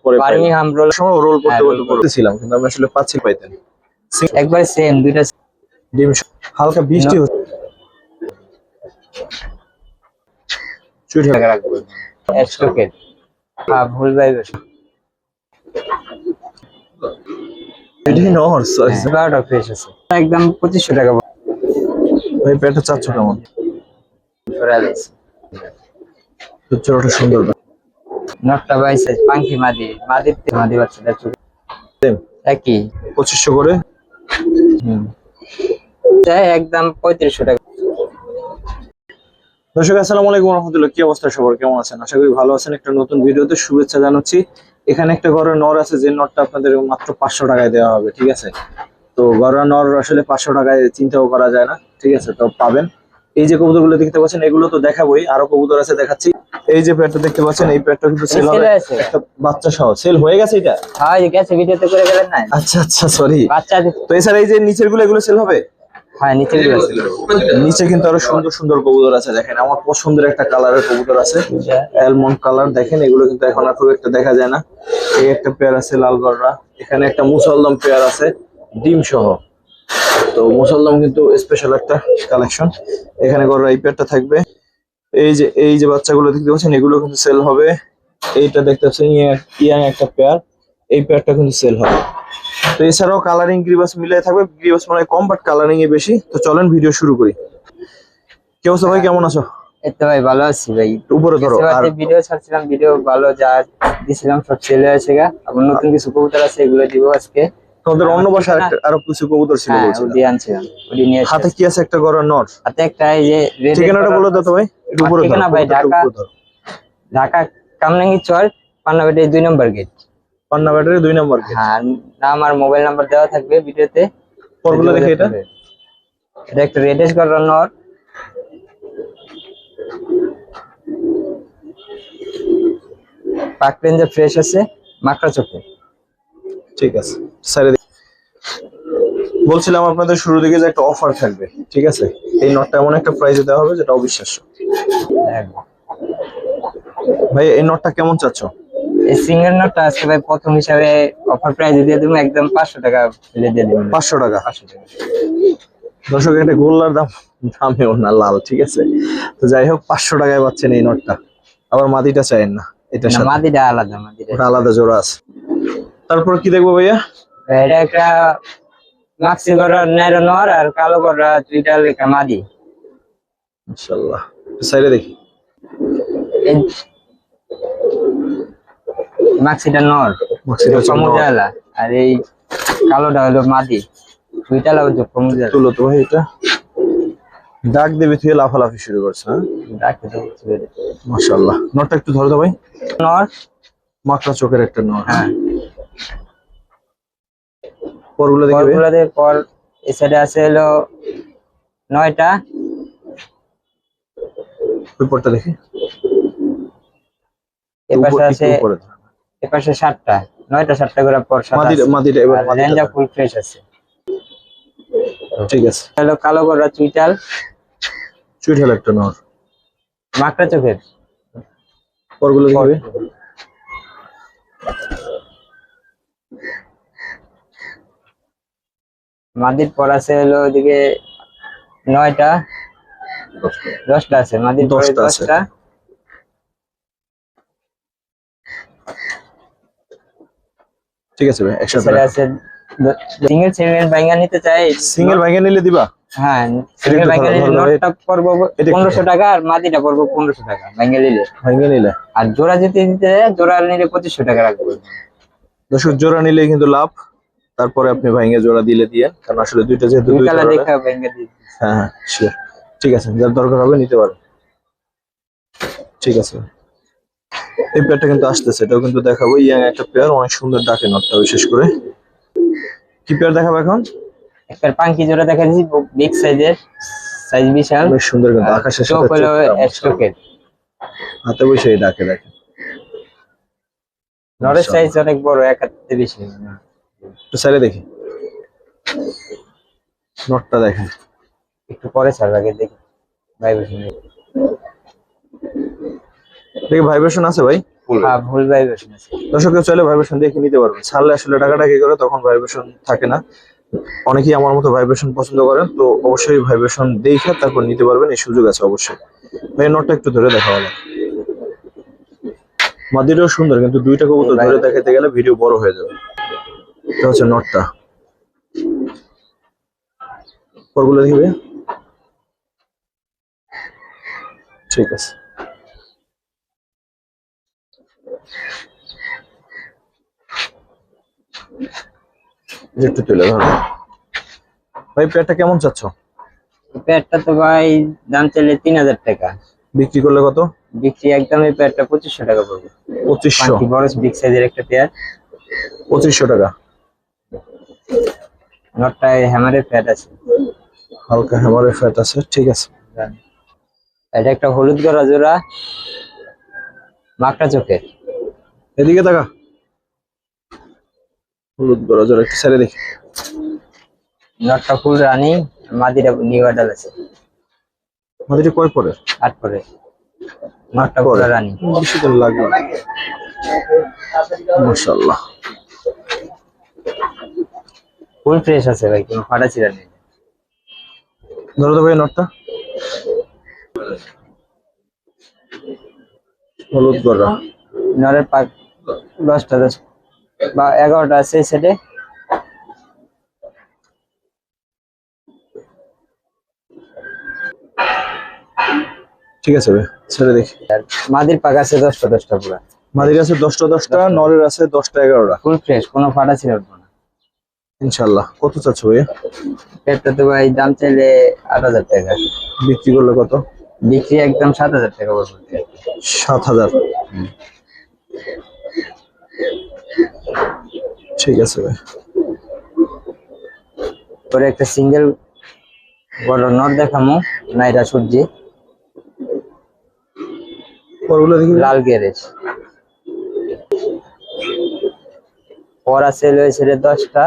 পরে Birmingham role সময় role করতে করতেছিলাম, কিন্তু আমি আসলে পাইতেন একবার সেম দুইটা ডিম হালকা বৃষ্টি হচ্ছে। চুরি টাকা রাখবো স্টকের। হ্যাঁ ভুল ভাই এটি নহর সরি বারোটা ফ্রেশ আছে একদম 2500 টাকা ভাই। পেটটা চাচ্ছ কেমন? চুচুরটা সুন্দর নটটা বাই সাইজ পাঙ্কি মাদি মাদি বাচ্চাটা চুরি একই 2500 করে। একদম 3500 টাকা। দর্শক আসসালামু আলাইকুম রাহমাতুল্লাহ, কি অবস্থা সবার, কেমন আছেন? আশা করি ভালো আছেন। একটা নতুন ভিডিওতে শুভেচ্ছা জানাচ্ছি। এখানে একটা ঘরের নর আছে, যে নরটা আপনাদের মাত্র 500 টাকায় দেওয়া হবে, ঠিক আছে? তো ঘরের নর আসলে 500 টাকায় চিন্তাও করা যায় না, ঠিক আছে? তো পাবেন। এই যে কবুতরগুলো দেখতে পাচ্ছেন, এগুলো তো দেখাবোই, আরো কবুতর আছে দেখাচ্ছি। এই যে পেটটা দেখতে পাচ্ছেন, এই পেটটা কিন্তু সেল হবে, একটা বাচ্চা সহ সেল হয়ে গেছে। এটা হ্যাঁ গেছে, ভিডিওতে করে গেলেন না? আচ্ছা আচ্ছা সরি। বাচ্চা তো এছাড়া এই যে নিচের গুলো, এগুলো সেল হবে? হ্যাঁ নিচে আছে, নিচে কিন্তু আরো সুন্দর সুন্দর কবুতর আছে। দেখেন আমার পছন্দের একটা কালারের কবুতর আছে, অ্যালমন্ড কালার। দেখেন এগুলো কিন্তু এখন আর খুব একটা দেখা যায় না। এই একটা পেয়ার আছে লাল গররা, এখানে একটা মুসলদম পেয়ার আছে ডিম সহ। তো মুসলদম কিন্তু স্পেশাল একটা কালেকশন। এখানে গররা এই পেয়ারটা থাকবে। এই যে বাচ্চাগুলো দেখতে পাচ্ছেন, এগুলো কিন্তু সেল হবে। এইটা দেখতে পাচ্ছেন ইয়াং একটা পেয়ার, এই পেয়ারটা কিন্তু সেল হবে। তো এছাড়াও কালারিং গ্রিবাস মিলে থাকবে, গ্রিবাস মানে কম বাট কালারিং এ বেশি। তো চলেন ভিডিও শুরু করি। কি অবস্থা ভাই, কেমন আছো? এই তো ভাই ভালো আছি ভাই। উপরে ধরো। আর ভিডিও ছাড়ছিলাম, ভিডিও ভালো যা দিছিলাম সব ছেলে আছে গা। আবার নতুন কিছু কবুতর আছে, এগুলো দিব আজকে। তোমাদের অন্য বাসায় আরো কিছু কবুতর ছিল বলছিলাম। ওডি আনছিলাম, ওডি নিয়ে এসেছি। হাতে কি আছে? একটা গরর নর হাতে একটা এই যে ঠিকানাটা বলে দাও তো ভাই, একটু উপরে ধরো। ঠিকানা ভাই ঢাকা কামরাঙ্গীর চর, পান্নাবাড়ি 2 নম্বর গেট। পান্নাবাড়ির 2 নম্বর গেট। হ্যাঁ নাম আর মোবাইল নাম্বার দেওয়া থাকবে ভিডিওতে। পরগুলো দেখে এটা একটা রেডিশ গরর নর, পাক রেঞ্জে ফ্রেশ আছে, মাকড়া চোখে। ঠিক আছে স্যার, বলছিলাম আপনাদের শুরু দিকে যে একটা অফার থাকবে, ঠিক আছে? এই নটটা এমন একটা প্রাইসে দেওয়া হবে যেটা অবিশ্বাস্য। ভাই এই নটটা কেমন চাচ্ছ? এই সিঙ্গেল নটটা আজকে ভাই প্রথম হিসাবে অফার প্রাইসে দিয়ে দেবো, একদম 500 টাকা ফেলে দিয়ে দেবো। 500 টাকা। দর্শক একটা গোল্লার দামেও না লাল, ঠিক আছে? তো যাই হোক 500 টাকায় পাচ্ছেন এই নটটা। আবার মাদিটা চাইেন না, এটা মাদিটা আলাদা, আলাদা জোড়া আছে। তারপর কি দেখবো ভাইয়া? এটা একটা মাক্সি গররা নেরো নর আর কালো গররা দুইটা লেখা মাদি। মাশাআল্লাহ, সাইডে দেখি। মাক্সিটা নর, সমুদ্রালা, আর এই কালোটা হলো মাদি। দুইটা লাগবে সমুদ্রালা। তুলো তো ভাই, এটা ডাক দেবে তুই লাফালাফি শুরু করছে। হ্যাঁ ডাকে তো মাশাআল্লাহ। নরটা একটু ধরো তো ভাই। নর মাকড়া চোখের একটা নর। হ্যাঁ পরগুলো দেখবে। পর এই সাইডে আছে হলো 9টা। রিপোর্টটা দেখি। এপাশে আছে, এপাশে 7টা, 9টা 7টা করে পর সাদা। মাদিটা এবার রেঞ্জা ফুল ফ্রেশ আছে। ঠিক আছে। হলো কালো গররা চুইটাল একটা নর, মাকড়া চোখের। পরগুলো দেখবে। মাদির পর আছে হলো ওইদিকে 9টা 10টা আছে, মাদির পরে 10টা। ঠিক আছে ভাই, একসাথে আছে। সিঙ্গেল ভাঙা নিতে চাই, সিঙ্গেল ভাঙা নিলে দিবা? হ্যাঁ সিঙ্গেল ভাঙা নিলে নটটা পড়বো 1500 টাকা আর মাদিটা পড়বো 1500 টাকা ভাঙা নিলে। আর জোড়া যদি দিতে জোড়া নিলে 2500 টাকা রাখবো। দর্শক জোড়া নিলে কিন্তু লাভ। তারপরে আপনি ভাঙা জোড়া দিলে দিয়ে, কারণ আসলে দুইটা যেহেতু দুই কালার দেখা ভাঙা দিয়ে। হ্যাঁ হ্যাঁ শিওর। ঠিক আছে, যার দরকার হবে নিতে পারো। ঠিক আছে, এই পেয়ারটা কিন্তু আসতেছে, এটাও কিন্তু দেখাবো। ইয়াং একটা পেয়ার, অনেক সুন্দর ডাকে নটটা বিশেষ করে। কি পেয়ার দেখাবো এখন? একটা পাঙ্কি জোড়া দেখা দিছি, বিগ সাইজের, সাইজ বিশাল, বেশ সুন্দর কিন্তু আকাশের সাথে হলো স্টকের। হাতে বসে এই ডাকে দেখেন। নরের সাইজ অনেক বড়, এক হাতে বেশি। একটু সাইডে দেখি, নটটা দেখেন। একটু পরে ছাড়, আগে দেখি ভাইব্রেশন। দেখি ভাইব্রেশন আছে ভাই। হ্যাঁ ফুল ভাইব্রেশন আছে। দর্শক চাইলে ভাইব্রেশন দিয়ে নিতে পারবেন, ছাড়লে আসলে টাকাটা কি করে তখন ভাইব্রেশন থাকে না। অনেকেই আমার মতো ভাইব্রেশন পছন্দ করেন, তো অবশ্যই ভাইব্রেশন দেখে তারপর নিতে পারবেন, এই সুযোগ আছে অবশ্যই। ভাই নটটা একটু ধরে দেখা হলো, মাদিটাও সুন্দর, কিন্তু দুইটা কবুতর ধরে দেখাতে গেলে ভিডিও বড় হয়ে যাবে। এটা হচ্ছে নটটা, পরগুলো দেখবে। ঠিক আছে, একটু তুলে ধরো ভাই। পেয়ারটা কেমন চাচ্ছ? পেয়ারটা তো ভাই দাম চাইলে 3000 টাকা, বিক্রি করলে কত? বিক্রি একদম এই পেয়ারটা 2500 টাকা পড়বে। 2500? বড় বিগ সাইজের একটা পেয়ার, 2500 টাকা। নটটায় হ্যামারের ফ্যাট আছে, হালকা হ্যামারের ফ্যাট আছে, ঠিক আছে। এটা একটা হলুদ গড়া জোড়া, মাকড়া চোখের। এদিকে তাকা, হলুদ গড়া জোড়া, একটু ছেড়ে দেখি। নটটা ফুল রানি, মাদিটা নিউ অ্যাডাল আছে। মাদিটা কয় পরে? 8 পরে। নটটা ফুল রানি, বেশি দিন লাগবে না। মাশাআল্লাহ, ফুল ফ্রেশ আছে ভাই, কোনো ফাটা ছিড়া নেই। ধরো তো ভাই নটটা, হলুদ গড়া। নরের পাক 10টা বা 11টা আছে এই সেটে। ঠিক আছে ভাই, ছেড়ে দেখি। মাদির পাক আছে 10টা পুরা। মাদির আছে 10টা, নরের আছে 10টা 11টা। ফুল ফ্রেশ, কোনো ফাটা ছিড়া উঠবে না ইনশাআল্লাহ। কত চাচ্ছ ভাই? পেটটা তো ভাই দাম চাইলে 8000 টাকা, বিক্রি করলে কত? বিক্রি একদম 7000 টাকা পড়বে। 7000? ঠিক আছে ভাই। পরে একটা সিঙ্গেল বড় নট দেখামু, নাইরা সবজি, পরগুলো দেখি। লাল গ্যারেজ পর আছে লয়েছে 10টা।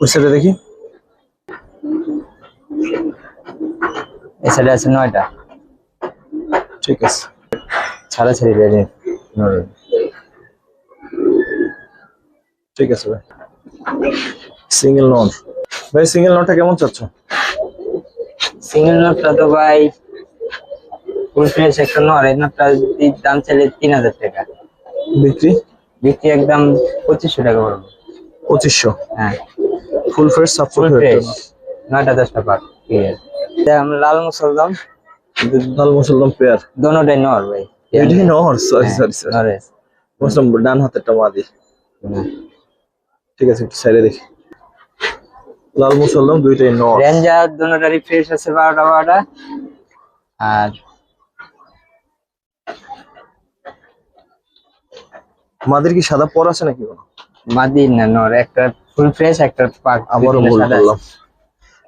ওই সাইডে দেখি। এই সাইডে আছে 9টা। ঠিক আছে, ছাড়া ছেড়ে দেবে। ঠিক আছে ভাই। সিঙ্গেল নট ভাই, সিঙ্গেল নটটা কেমন চাচ্ছ? সিঙ্গেল নটটা তো ভাই ফুল ফ্রেশ একটা নর, এই নটটা দাম চাইলে 3000 টাকা, বিক্রি? বিক্রি একদম 2500 টাকা পড়বে। 2500? হ্যাঁ full fresh, full support fresh, 9টা 10টা পাক ক্লিয়ার। আমরা লাল মুসলদম, লাল মুসলমান পেয়ার, দোনোটাই নর ভাই। এটাই নর? সরি সরি সরি, নরেশ মুসলমান ডান হাতেরটা মাদি। ঠিক আছে, একটু সাইডে দেখি। লাল মুসলমান দুইটাই নর। রেঞ্জার দোনোটারই ফ্রেশ আছে 12টা। আর মাদির কি সাদা পর আছে নাকি কোনো? মাদি না নর, একটা ফুল ফ্রেশ একটা পাক। আবারও ভুল করলাম।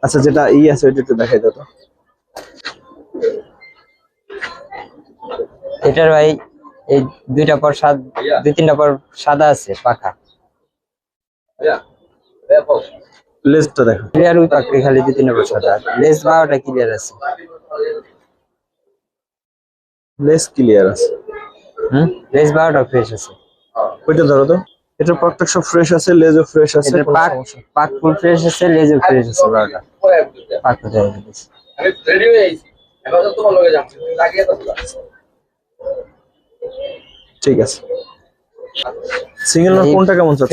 আচ্ছা, যেটা আছে ওইটা একটু দেখাই দাও তো। এটার ভাই এই 2টা পর 2-3টা পর সাদা আছে পাখা। লেজটা দেখো। ক্লিয়ার ওই পাখি খালি 2-3টা পর সাদা, লেস 12টা ক্লিয়ার আছে। লেজ ক্লিয়ার আছে। লেস 12টা ফ্রেশ আছে। ওইটা ধরো তো। এটার পাকটা সব ফ্রেশ আছে, লেজও ফ্রেশ আছে, এটার কোনো পাক সমস্যা? পাক ফুল ফ্রেশ আছে, লেজও ফ্রেশ আছে 12টা। পাক কোথায় গেছে? আমি রেডি হয়ে আইছি, এখন তো তোমার লগে যাচ্ছি, লাগিয়ে তো। ঠিক আছে। সিঙ্গেল নট কোনটা কেমন চাচ্ছ?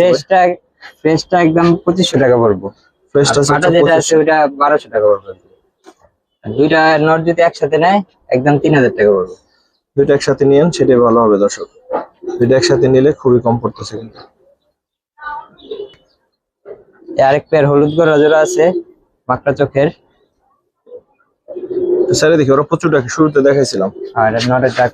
ফ্রেশটা একদম 2500 টাকা পড়বে। ফ্রেশটা পাটা যেটা আছে ওটা 1200 টাকা পড়বে। দুইটা নট যদি একসাথে নেয় একদম 3000 টাকা পড়বে। দুইটা একসাথে নিয়েন, সেটাই ভালো হবে দর্শক। দুইটা একসাথে নিলে খুবই কম পড়তেছে কিন্তু। আরেক পেয়ার হলুদ গড়া জোড়া আছে, মাকড়া চোখের। স্যারে দেখি, ওরা প্রচুর ডাকে, শুরুতে দেখাইছিলাম। আর নটের ডাক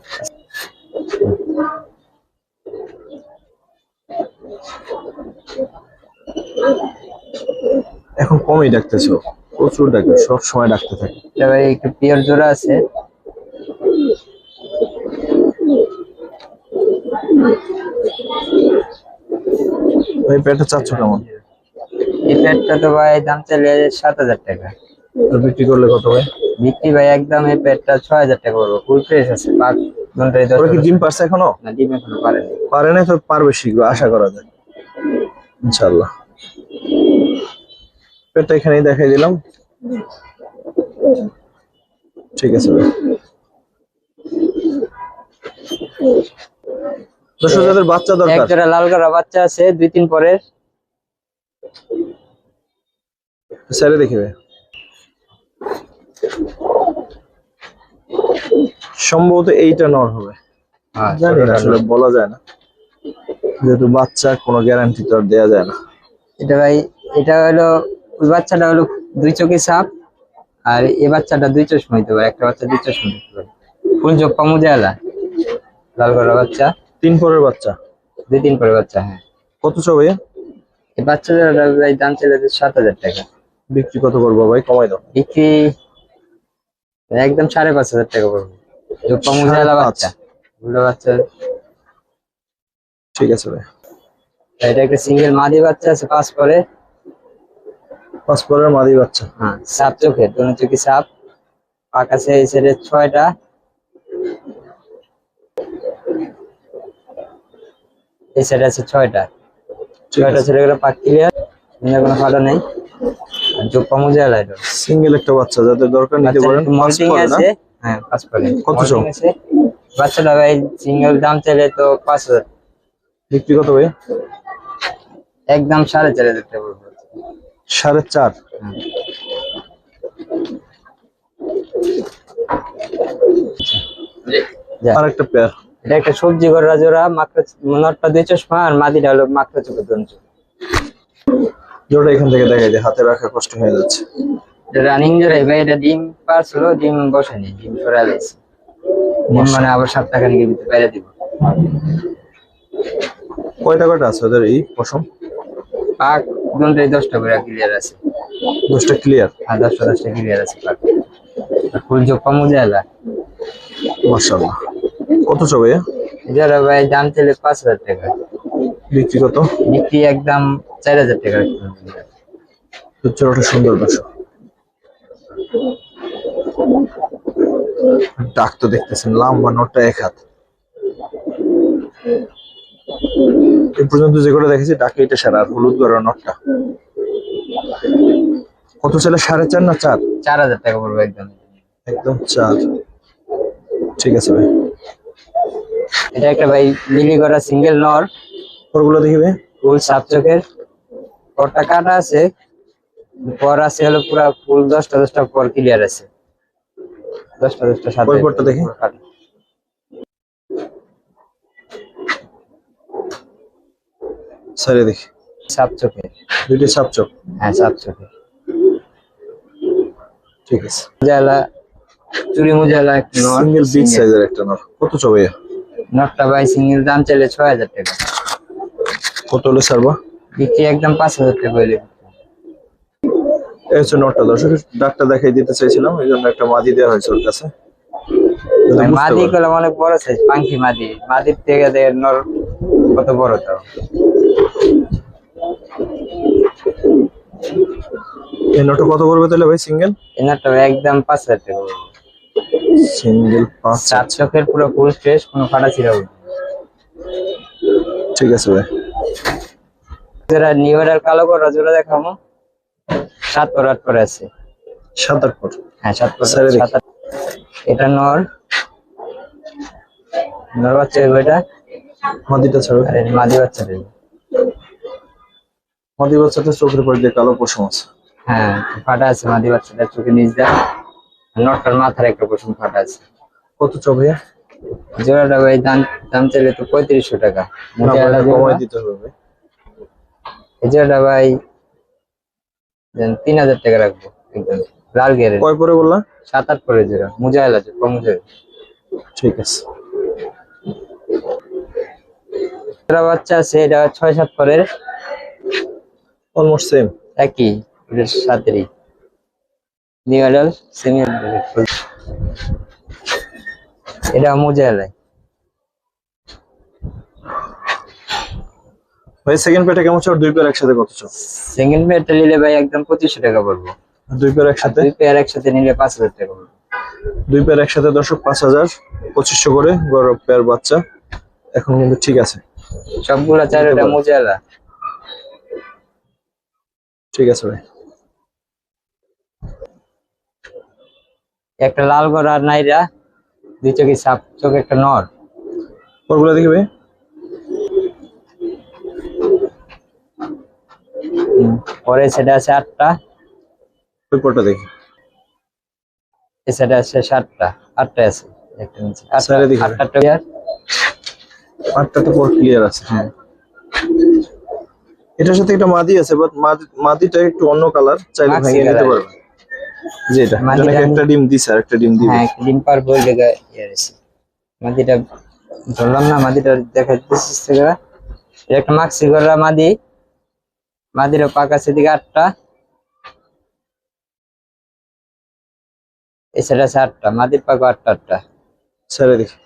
এখন কমই ডাকতেছে, প্রচুর ডাকে, সব সময় ডাকতে থাকে। তবে একটু পিওর জোড়া আছে। ভাই পেটটা চাচ্ছ কেমন? এই পেয়ারটা তো ভাই দাম চাইলে 7000 টাকা, আর বিক্রি করলে কত ভাই? বিক্রি ভাই একদম এই পেয়ারটা 6000 টাকা পড়বে। ফুল ফ্রেশ আছে, পাক দুটোই ওরা কি 10 ডিম পারছে এখনো? না, ডিম এখনো পারেনি। পারে না তো, পারবে শীঘ্র আশা করা যায় ইনশাআল্লাহ। পেটটা এখানেই দেখাই দিলাম। ঠিক আছে ভাই। দর্শক যাদের বাচ্চা এক দরকার, জোড়া লাল গড়া বাচ্চা আছে 2-3 পরের। স্যারে দেখিবে। সম্ভবত এইটা নর হবে, হ্যাঁ, জানি না, আসলে বলা যায় না, যেহেতু বাচ্চা কোনো গ্যারান্টি তো আর দেওয়া যায় না। এটা ভাই, এটা হলো ওই বাচ্চাটা হলো 2 চোখে সাপ, আর এই বাচ্চাটা 2 চশমা হইতে পারে, একটা বাচ্চা 2 চশমা হইতে পারে। ফুল চোখ পামুজালা লাল গড়া বাচ্চা, 3 পরের বাচ্চা, 2-3 পরের বাচ্চা। হ্যাঁ, কত চাও ভাইয়া? এই বাচ্চাটার ভাই দাম চলে 7,000 টাকা। বিক্রি কত করবো ভাই, কমাই দাও। বিক্রি একদম 5,500 টাকা পড়বে। চোখ পামুজালা 5,500 বাচ্চা, ওগুলো বাচ্চা। ঠিক আছে ভাই। এটা একটা সিঙ্গেল মাদি বাচ্চা আছে 5 পরে। 5 পরের মাদি বাচ্চা। হ্যাঁ, সাপ চোখের, দোনো চোখে সাপ, পাক আছে এই সাইডে 6টা, এই সাইডে আছে 6টা। 6টা ছেড়ে গেলে পাক ক্লিয়ার, কোনো ফাটা নেই। আর চোখ পামুজালা এটা সিঙ্গেল একটা বাচ্চা, যাদের দরকার নিতে পারেন। 5 মল্টিং পরে না? আছে। হ্যাঁ, 5 পরে। কত চাও? molting আছে। বাচ্চাটা ভাই সিঙ্গেল দাম চাইলে তো 5,000, বিক্রি কত ভাই? একদম 4,500 টাকা পড়বে। 4.5। হ্যাঁ। যা। আর একটা পেয়ার। এটা একটা সবজি গড়া জোড়া, মাত্র নটটা 2 চশমা, আর মাদিটা হলো মাত্র চোখে 2 চোখ। জোড়া এখান থেকে দেখাই দে, হাতে রাখা কষ্ট হয়ে যাচ্ছে। রানিং জোড়াই ভাই, এটা ডিম পারছিল, ডিম বসেনি, ডিম সরাই লাইছে। ডিম মানে আবার 7 টাকা নিয়ে দিতে পারে দিব। কয়টা কয়টা আছে ওদের এই পশম? পাক দুটোই 10টা করে ক্লিয়ার আছে। 10টা ক্লিয়ার, আর 10টা ক্লিয়ার আছে পাক। আর ফুল চোখ পামুজালা। মাশাআল্লাহ। কত চাও ভাইয়া? যারা ভাই দাম চলে 5,000 টাকা, বিক্রি কত? বিক্রি একদম 4,000 টাকা। জোড়াটা সুন্দর দর্শক, ডাক তো দেখতেছেন, লম্বা নটটা 1 হাত। এই পর্যন্ত যেগুলো দেখেছি ডাকে এটা সেরা, আর হলুদ গড়ার নটটা। কত ছিল? 4.5 না 4? 4,000 টাকা পড়বে একদম। একদম 4। ঠিক আছে ভাই। এটা একটা ভাই মিলি করা সিঙ্গেল নর, ওগুলো দেখিবে। ফুল সাপ চোখের, পরটা কাটা আছে, পর আছে হলো পুরা ফুল 10টা পর ক্লিয়ার আছে। 10টা সাথে। ওই পরটা দেখি। সাইডে দেখি। সাপ চোখের, দুইটা সাপ চোখ। হ্যাঁ সাপ চোখের। ঠিক আছে। মুজালা, চুরি মুজালা একটা নর, সিঙ্গেল বিগ সাইজের একটা নর। কত চাও ভাইয়া? নরটা ভাই সিঙ্গেল দাম চাইলে 6,000 টাকা, কত হলে ছাড়বা? বিক্রি একদম 5,000 টাকা হইলে। এই হচ্ছে নটটা দর্শক, ডাকটা দেখাই দিতে চাইছিলাম, এই জন্য একটা মাদি দেওয়া হয়েছে ওর কাছে। ভাই মাদি গুলো অনেক বড় সাইজ, পাঙ্কি মাদি, মাদির থেকে দেখেন নর কত বড়। তাও এই নটটা কত পড়বে তাহলে ভাই সিঙ্গেল? এই নরটা ভাই একদম 5,000 টাকা পড়বে। সিঙ্গেল 5। সাত চোখের, পুরো ফুল ফ্রেশ, কোনো ফাটা ছিঁড়া হবে না। ঠিক আছে ভাই। যারা নিউ এর কালো করা জোড়া দেখাবো, 7 পর 8 পরে আছে। 7-8 পর। হ্যাঁ 7 পর স্যারে দেখি। 7-8। এটা নর, নর বাচ্চা এটা, মাদিটা ছাড়বে। আর এই মাদি বাচ্চাটা। মাদি বাচ্চাটা চোখের পর দিয়ে কালো পশম আছে। হ্যাঁ ফাটা আছে মাদি বাচ্চাটা চোখে নিচ দেয়, নটটার মাথার একটা পশম ফাটা আছে। কত চাও ভাইয়া? জোড়াটা ভাই দাম চাইলে তো 3500 টাকা। না ভাই, কমাই দিতে হবে ভাই। এই জোড়াটা ভাই 3,000 টাকা রাখবো একদম, লাল গেরে। কয় পরে বললা? 7-8 পরে জোড়া, মুজাহিলা আছে, কম মুজাহিলা। ঠিক আছে। জোড়া বাচ্চা আছে, এটা 6-7 পরের, অলমোস্ট সেম। একই এটার সাথেই নিউ অ্যাডাল সেমি। এটা মুজাহিলা। ভাই সেকেন্ড পেটা কেমন চাও? 2 পেয়ার একসাথে কত চাও? সেকেন্ড পেয়ারটা নিলে ভাই একদম 2500 টাকা পড়বো। 2 পেয়ার একসাথে? 2 পেয়ার একসাথে নিলে 5,000 টাকা পড়বে। দুই পেয়ার একসাথে দর্শক 5,000, 2500 করে গড় পেয়ার বাচ্চা। এখন কিন্তু ঠিক আছে, সবগুলা চারটা মুজালা। ঠিক আছে ভাই। একটা লাল গড় আর নাইরা, দুই চোখে সাপ চোখ, একটা নর। পরগুলো দেখি ভাই। পরে সেটা আছে 8টা, ওই পরটা দেখি। এই সেটা আছে 7টা, 8টা আছে একটা নিচে। সাইডে দেখি। 8টা প্লেয়ার। 8টা তো পর ক্লিয়ার আছে। হ্যাঁ, এটার সাথে একটা মাদি আছে, বাট মাদিটা একটু অন্য কালার, চাইলে মাক্সি ভেঙে নিতে colour। পারবে। যে এটা মাদিটা নাকি একটা ডিম দিছে আর একটা ডিম দিবে। হ্যাঁ, ডিম পার বই লেগে আছে। মাদিটা ধরলাম না, মাদিটা দেখা দিচ্ছে। এটা একটা মাক্সি গড়া মাদি, মাদিরও পাক আছে দিকে 8টা, এই সেটা আছে 8টা, মাদির পাক 8টা। সাইডে দেখি।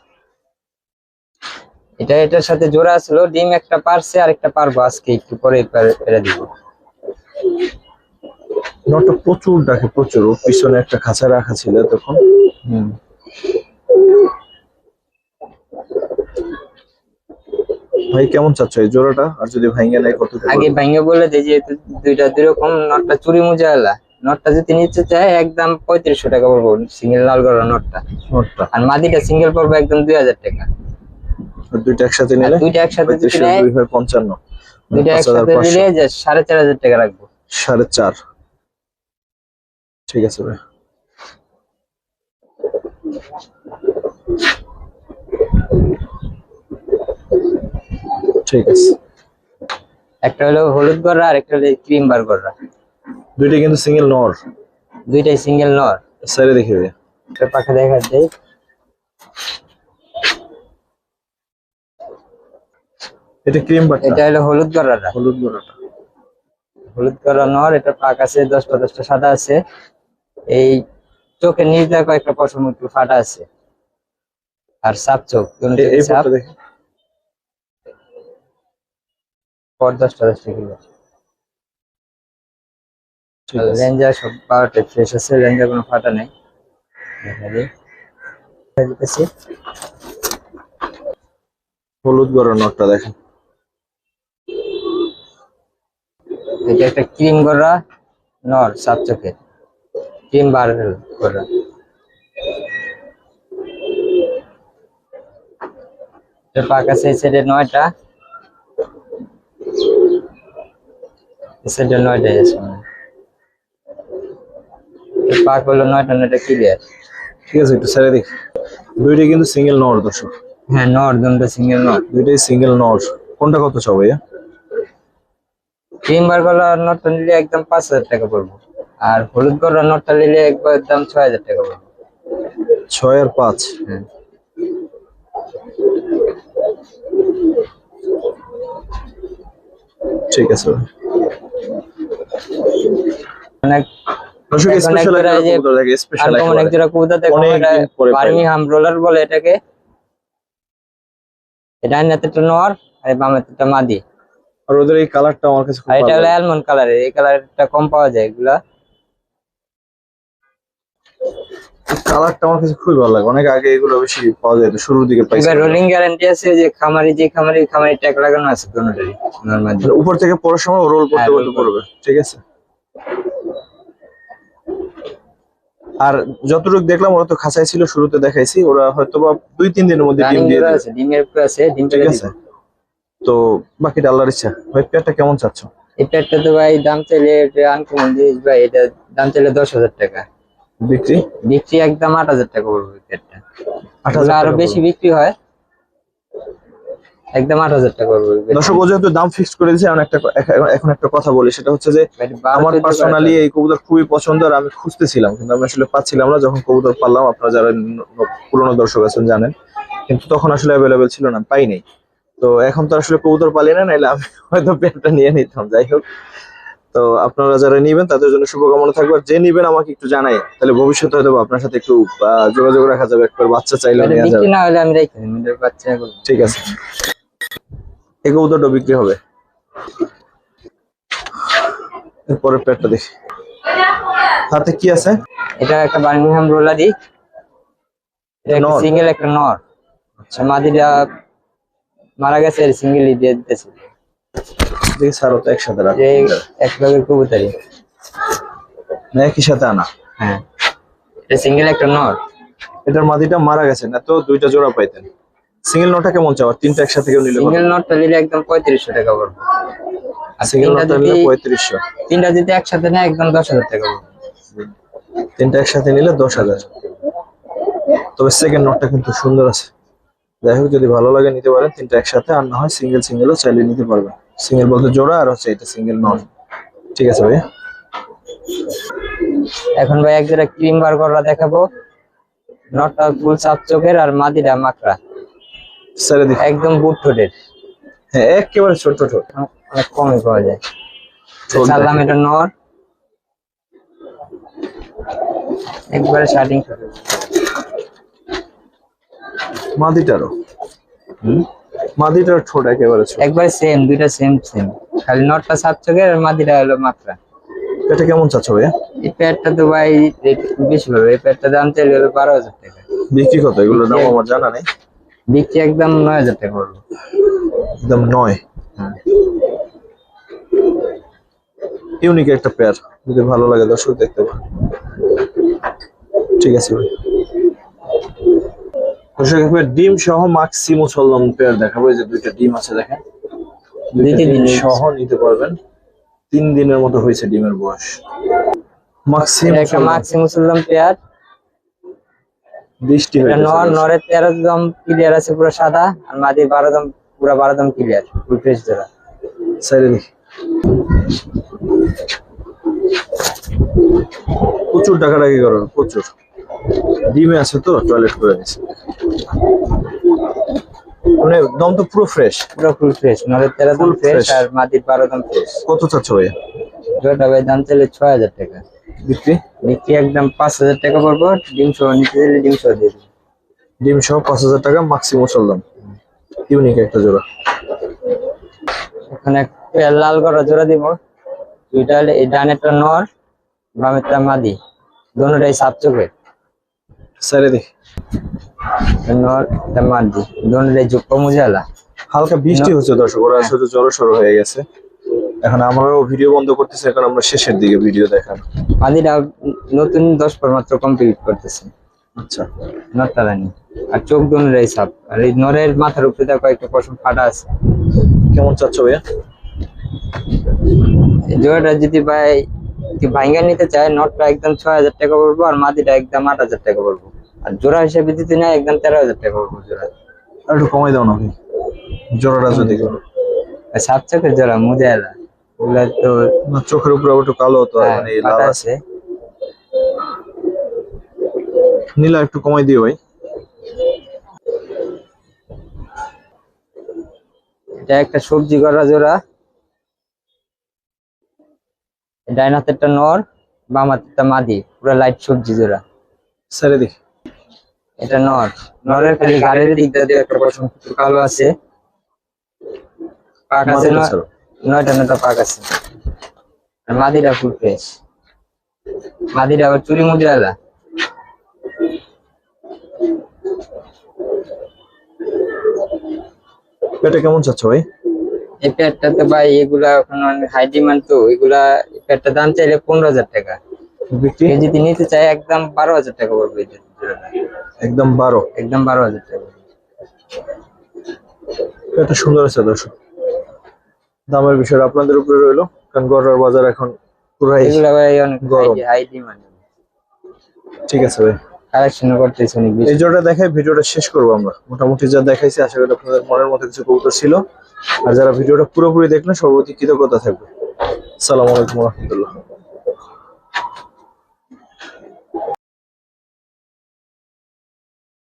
এটা এটার সাথে জোড়া ছিল, ডিম একটা পারছে আর একটা পারবো আজকে, একটু পরে পেরে দিব। নটটা প্রচুর ডাকে, প্রচুর। ওর পিছনে একটা খাঁচা রাখা ছিল তখন। ভাই কেমন চাচ্ছ এই জোড়াটা? আর যদি ভাঙে নেয় কত? আগে ভাঙে বলে যে যেহেতু দুইটা দুই রকম, নটটা চুরি মুজালা। নটটা যদি নিতে চায় একদম 3500 টাকা পড়বো সিঙ্গেল লাল গড়া নটটা। নটটা আর মাদিটা সিঙ্গেল পড়বে একদম 2000 টাকা। আর দুইটা একসাথে আর নিলে দুইটা একসাথে যদি 3500, নেয়, 2 হয় 55, দুইটা একসাথে 5500, দিলে যে 4500 টাকা রাখবো। 4.5। ঠিক আছে ভাই। ঠিক আছে। একটা হলো হলুদ গড়া আর একটা হলো ক্রিম বার গড়া। দুইটা কিন্তু সিঙ্গেল নর। দুইটাই সিঙ্গেল নর। সাইডে দেখি ভাই। একটা পাখা দেখা যায়। এটা ক্রিম বাটটা, এটা হলো হলুদ গড়াটা। হলুদ গোড়াটা। হলুদ গড়া নর, এটা পাক আছে 10টা সাদা আছে। এই চোখের নিচ দিয়ে কয়েকটা পশম একটু ফাটা আছে, আর সাপ চোখ এই সাপ। পরটা দেখি। পর 10টা কিলো। ঠিক আছে। লেঞ্জা সব 12টা ফ্রেশ আছে, লেঞ্জা কোনো ফাটা নেই। দেখা যায় দিতেছি। হলুদ গোড়ার নটটা দেখেন। এটা একটা ক্রিম গড়া নর, সাপ চোখের ক্রিম বার গড়া। এটা পাক আছে এই সাইডে 9টা, এই সাইডে 9টাই আছে। পাক হলো 9টা ক্লিয়ার। ঠিক আছে, একটু সাইডে দেখি। দুইটা কিন্তু সিঙ্গেল নর দর্শক। হ্যাঁ, নর দুটো সিঙ্গেল নর। দুইটাই সিঙ্গেল নর। কোনটা কত চাও ভাইয়া? ক্রিম বার গলা নটটা নিলে একদম 5000 টাকা পড়বো, আর হলুদ গড়া নটটা নিলে একদম 6000 টাকা পড়বো। 6 আর 5। হ্যাঁ, ঠিক আছে ভাই। অনেক দর্শক এখন স্পেশাল এক একটা জোড়া এই যে কবুতর দেখে, স্পেশাল আনকমন এক একটা। জোড়া কবুতর দেখো, অনেক এটা দিন পরে পাইলাম। বার্মিংহাম রোলার বলে এটাকে। এটা ডাইনাতে একটা নর আর বাম হাতে মাদি। আর ওদের এই কালারটা আমার কাছে খুব আর এটা ভালো হলো লাগে। অ্যালমন্ড কালারের, এই কালারটা কম পাওয়া যায় এগুলা। কালারটা আমার কাছে খুবই ভালো লাগে। অনেক আগে এগুলো বেশি পাওয়া যেত, শুরুর দিকে পাইছি। এবার রোলিং গ্যারান্টি আছে, যে খামারি ট্যাগ লাগানো আছে দুটোরই নরমাল। মানে উপর থেকে পড়ার সময় রোল করতে হ্যাঁ, করতে roll পড়বে। ঠিক আছে। আর যতটুকু দেখলাম ওরা তো খাঁচাই ছিল, শুরুতে দেখাইছি। ওরা হয়তো বা 2-3 দিনের মধ্যে ডিম রানিং দিয়ে জোড়া দেবে। আছে, ডিমের উপরে আছে, ডিম ঠিক পেড়ে আছে। দিবে। তো বাকিটা আল্লাহর ইচ্ছা। ভাই পেয়ারটা কেমন চাচ্ছ? এটা একটা তো ভাই দাম চাইলে, এটা আনকমন জিনিস ভাই, এটা দাম চাইলে 10,000 টাকা। বিক্রি বিক্রি একদম 8,000 টাকা পড়বে এটা। 8,000 আরো টাকা বেশি পড়বে। বিক্রি হয়, একদম 8,000 টাকা পড়বে। দর্শক ও যেহেতু দাম ফিক্স করে দিয়েছে, এখন একটা কথা বলি, সেটা হচ্ছে যে আমার পার্সোনালি এই কবুতর খুবই পছন্দ। আর আমি খুঁজতেছিলাম কিন্তু আমি আসলে পাচ্ছিলাম না। যখন কবুতর পারলাম, আপনারা যারা পুরনো দর্শক আছেন জানেন, কিন্তু তখন আসলে অ্যাভেলেবেল ছিল না, পাই নাই। তো এখন তো আসলে কবুতর পালি না, নাইলে আমি হয়তো পেয়ারটা নিয়ে নিতাম। যাই হোক, তো আপনারা যারা নিবেন তাদের জন্য শুভকামনা থাকবে। আর যে নিবেন আমাকে একটু জানাই, তাহলে ভবিষ্যতে হয়তো আপনার সাথে একটু যোগাযোগ রাখা যাবে। একবার বাচ্চা চাইলে নেওয়া বিক্রি যাবে। না হলে আমি রেখে দিই, এটার বাচ্চা করবো। ঠিক আছে, এই কবুতরটা বিক্রি হবে। এরপরে পেয়ারটা দেখি, হাতে কি আছে। এটা একটা বার্মিংহাম রোলারি, নর? সিঙ্গেল একটা নর। আচ্ছা, মাদিটা মারা গেছে, সিঙ্গেলই দিয়ে দিতেছে। দেখি স্যার তো একসাথে রাখ, যে এক লগের কবুতরি। না একই সাথে আনা। হ্যাঁ, এটা সিঙ্গেল একটা নর। এটার মাদিটা মারা গেছে, না তো দুইটা জোড়া পাইতেন। সিঙ্গেল নটা কেমন চাও? তিনটা একসাথে কেউ নিলে সিঙ্গেল নটটা নিলে একদম 3500 টাকা পড়বে। আর সিঙ্গেল তিনটা নটা যদি নিলে 3500, তিনটা যদি একসাথে নেয় একদম 10,000 টাকা পড়বে। তিনটা একসাথে নিলে 10,000। তবে সেকেন্ড নোটটা কিন্তু সুন্দর আছে। যাই হোক, যদি ভালো লাগে নিতে পারেন তিনটা একসাথে, আর না হয় সিঙ্গেল সিঙ্গেলও চাইলে নিতে পারবেন। সিঙ্গেল বলতে জোড়া, আর হচ্ছে এটা সিঙ্গেল নট। ঠিক আছে ভাইয়া। এখন ভাই এক জোড়া ক্রিম বার করা দেখাবো। নটটা ফুল সাপ চোখের আর মাদিটা মাকড়া, স্যারে দেখি। একদম বুট ঠোঁটের। হ্যাঁ, একেবারে ছোট ছোট। অনেক কমে পাওয়া যায়। ঠোঁট চাললাম দেখেন। এটা নর, একবারে শার্টিং ঠোঁটের। মাদিটারও, মাদিটার ঠোঁট একেবারে ছোট। একবারে সেম, দুইটা সেম সেম, খালি নটটা সাপ চোখের আর মাদিটা হলো মাকড়া। এটা কেমন চাচ্ছ ভাইয়া? এই প্যাডটা তো ভাই রেট একটু বেশি পাবে। এই প্যাডটা দাম চাইলে হলো 12,000 টাকা। বিক্রি কত? এগুলোর দাম আমার জানা নেই। বিক্রি একদম 9,000 টাকা পড়বে। একদম 9। হ্যাঁ, ইউনিক একটা পেয়ার, যদি ভালো লাগে দর্শক দেখতে পারেন। ঠিক আছে ভাই। দর্শক একবার ডিম সহ মাক্সি মুসলমান পেয়ার দেখাবো। এই যে দুইটা ডিম আছে দেখেন, দুইটা দুইটা ডিম ডিম সহ নিতে পারবেন। 3 দিনের মতো হয়েছে ডিমের বয়স। মাক্সি এটা একটা মাক্সি মুসলমান পেয়ার। বৃষ্টি এটা হয়েছে। নর, নরের 13 দম ক্লিয়ার আছে পুরো সাদা, আর মাদির 12 দম, পুরো 12 দম ক্লিয়ার, ফুল ফ্রেশ জোড়া। সাইডে দেখি। প্রচুর টাকাটাকি করেন, প্রচুর। ডিমে আছে তো, টয়লেট করে নিছে। মানে দম তো পুরো ফ্রেশ। পুরো ফুল ফ্রেশ, নরের 13 দম Full ফ্রেশ fresh। আর মাদির 12 দম ফ্রেশ। কত চাচ্ছ ভাইয়া জোড়াটা ভাই দাম চাইলে 6,000 টাকা। বিক্রি? বিক্রি একদম 5,000 টাকা পড়বো। ডিম সহ নিতে দিলে ডিম সহ দিয়ে দিবো। ডিম সহ 5,000 টাকা মাক্সি মুসলমান। ইউনিক একটা জোড়া। এখানে একটা লাল গড়া জোড়া দিব। দুইটা হলে এই ডানেরটা নর, বামেরটা মাদি, দোনোটাই সাপ চোখের। সাইডে দেখি। নর এটা মাদি, দোনোটাই জোপ্পা মুজালা। হালকা বৃষ্টি হচ্ছে দর্শক, ওরা আসলে জড়ো সড়ো হয়ে গেছে। এখন আমরাও ভিডিও বন্ধ করতেছি, এখন আমরা শেষের দিকে ভিডিও দেখানো। মাদিটা নতুন 10 পর মাত্র কমপ্লিট করতেছে। আচ্ছা, নরটা রানি, আর চোখ দোনোটাই সাপ। আর এই নরের মাথার উপরে দেখো একটা পশম ফাটা আছে। কেমন চাচ্ছ ভাইয়া? এই জোড়াটা যদি ভাই ভাঙ্গা নিতে চায়, নটটা একদম 6,000 টাকা পড়বো, আর মাদিটা একদম 8,000 টাকা পড়বো। আর জোড়া হিসেবে যদি নেয় একদম 13,000 টাকা পড়বো জোড়া। আর একটু কমাই দাও না ভাই, জোড়াটা যদি করো। আর সাপ চোখের জোড়া মুজালা, ওগুলা তো না, চোখের উপরে একটু কালো হতো, আর মানে এই লাল ফাটা আছে। আছে। নীলা একটু কমাই দিও ভাই। এটা একটা সবজি করা জোড়া। ডাইন হাতেরটা নর, বাম হাতেরটা মাদি, পুরো লাইট সবজি জোড়া। সাইডে দেখি। এটা নর, নরের খালি ঘাড়ের দিকটা দিয়ে একটা পশম একটু কালো আছে। পাক আছে মাদিটা ছাড়ো। 9টা পাক আছে। আর মাদিটা ফুল ফ্রেশ। মাদিটা আবার চুরি মুজালা। এটা কেমন চাচ্ছ ভাই? এই প্যাডটাতে ভাই এগুলা এখন অনেক হাই ডিমান্ড, তো এগুলা এই প্যাডটার দাম চাইলে 15,000 টাকা। বিক্রি? কেউ যদি নিতে চায় একদম 12,000 টাকা পড়বে। এটা জোড়াটা একদম 12। একদম 12,000 টাকা পড়বে। এটা সুন্দর আছে দর্শক। দামের বিষয় আপনাদের উপরে রইলো, কারণ গড়ার বাজার এখন পুরাই এগুলা ভাই অনেক গরম। High demand. ঠিক আছে ভাই। কালেকশন করতেছে অনেক বেশি। এই জোড়া দেখাই ভিডিওটা শেষ করবো আমরা। মোটামুটি যা দেখাইছি, আশা করি আপনাদের মনের মতো কিছু কবুতর ছিল। আর যারা ভিডিওটা পুরোপুরি দেখলেন, সর্বপ্রতি কৃতজ্ঞতা থাকবে। আসসালামু আলাইকুম রহমতুল্লাহ।